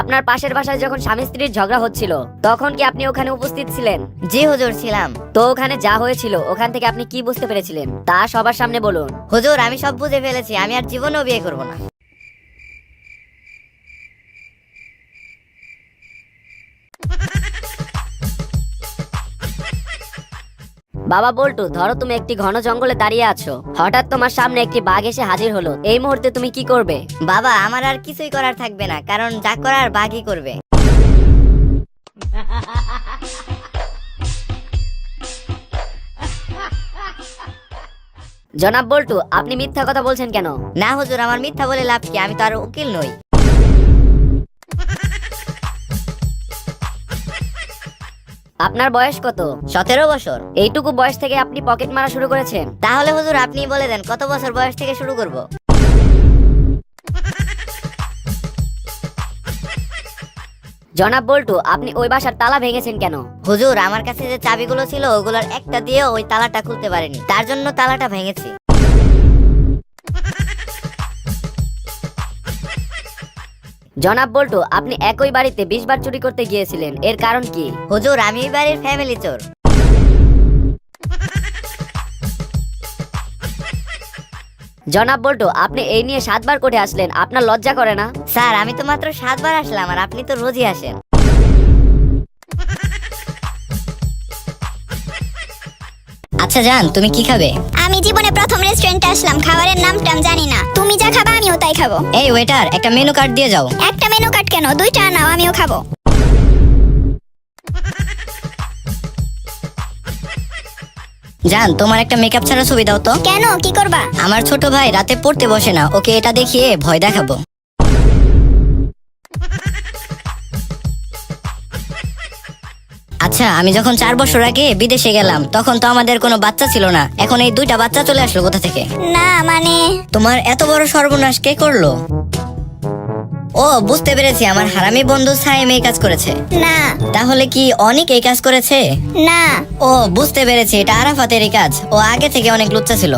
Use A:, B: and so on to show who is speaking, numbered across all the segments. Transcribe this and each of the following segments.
A: আপনার পাশের বাসায় যখন স্বামী স্ত্রীর ঝগড়া হচ্ছিল তখন কি আপনি ওখানে উপস্থিত ছিলেন?
B: জি হুজুর, ছিলাম।
A: তো ওখানে যা হয়েছিল ওখান থেকে আপনি কি বুঝতে পেরেছিলেন তা সবার সামনে বলুন।
B: হুজুর, আমি সব বুঝে ফেলেছি। আমি আর জীবনেও বিয়ে করব না।
A: বাবা বল্টু, ধরো তুমি একটি ঘন জঙ্গলে দাঁড়িয়ে আছো, হঠাৎ তোমার সামনে একটি বাঘ এসে হাজির হলো, এই মুহূর্তে তুমি কি করবে?
B: বাবা, আমার আর কিছুই করার থাকবে না, কারণ যা করার বাঘই করবে।
A: জনাব বল্টু, আপনি মিথ্যা কথা বলছেন কেন?
B: না হুজুর, আমার মিথ্যা বলে লাভ কি? আমি তো আর উকিল নই।
A: আপনার বয়স কত?
B: 17 বছর।
A: এইটুকু বয়স থেকে আপনি পকেট মারা শুরু করেছেন?
B: তাহলে হুজুর আপনি বলে দেন কত বছর বয়স থেকে শুরু করব?
A: জনাব বল্টু, আপনি ওই বাসার তালা ভেঙেছেন কেন?
B: হুজুর, আমার কাছে যে চাবিগুলো ছিল ওগুলোর একটা দিয়ে ওই তালাটা খুলতে পারিনি, তার জন্য তালাটা ভেঙেছি।
A: জনাব বল্টু, আপনি একই বাড়িতে 20 বার চুরি করতে গিয়েছিলেন, এর কারণ কি?
B: হুজুর, আমি এই বাড়ির ফ্যামিলি চোর।
A: জনাব বল্টু, আপনি এই নিয়ে 7 বার কোর্টে আসলেন, আপনার লজ্জা করে না?
B: স্যার, আমি তো মাত্র 7 বার আসলাম, আর আপনি তো রোজই আসেন। আচ্ছা জান, তুমি কি খাবে?
C: আমি জীবনে প্রথম রেস্টুরেন্টে আসলাম, খাবারের নামটা আমি জানি না। তুমি যা খাবা আমিও তাই খাবো।
B: এই ওয়েটার, একটা মেনু কার্ড দিয়ে যাও।
C: একটা মেনু কার্ড কেন, 2টা নাও, আমিও খাবো।
B: জান, তোমার একটা মেকআপ ছাড়া ছবি দাও তো।
C: কেন, কি করবা?
B: আমার ছোট ভাই রাতে পড়তে বসে না, ওকে এটা দেখিয়ে ভয় দেখাবো। আচ্ছা, আমি যখন 4 বছর আগে বিদেশে গেলাম তখন তো আমাদের কোনো বাচ্চা ছিল না, এখন এই 2টা বাচ্চা চলে আসলো কোথা থেকে?
C: না মানে,
B: তোমার এত বড় সর্বনাশ কে করলো? ও, বুঝতে পেরেছি, আমার হারামি বন্ধু সাইম এই কাজ করেছে।
C: না
B: তাহলে কি অনেক এই কাজ করেছে?
C: না।
B: ও, বুঝতে পেরেছি, এটা আরাফাতেরই কাজ। ও আগে থেকে অনেক লুচ্চা ছিল।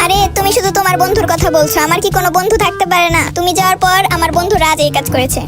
C: আরে তুমি শুধু তোমার বন্ধুর কথা বলছো, আমার কি কোনো বন্ধু থাকতে পারে না? তুমি যাওয়ার পর আমার বন্ধু রাজ এই কাজ করেছে।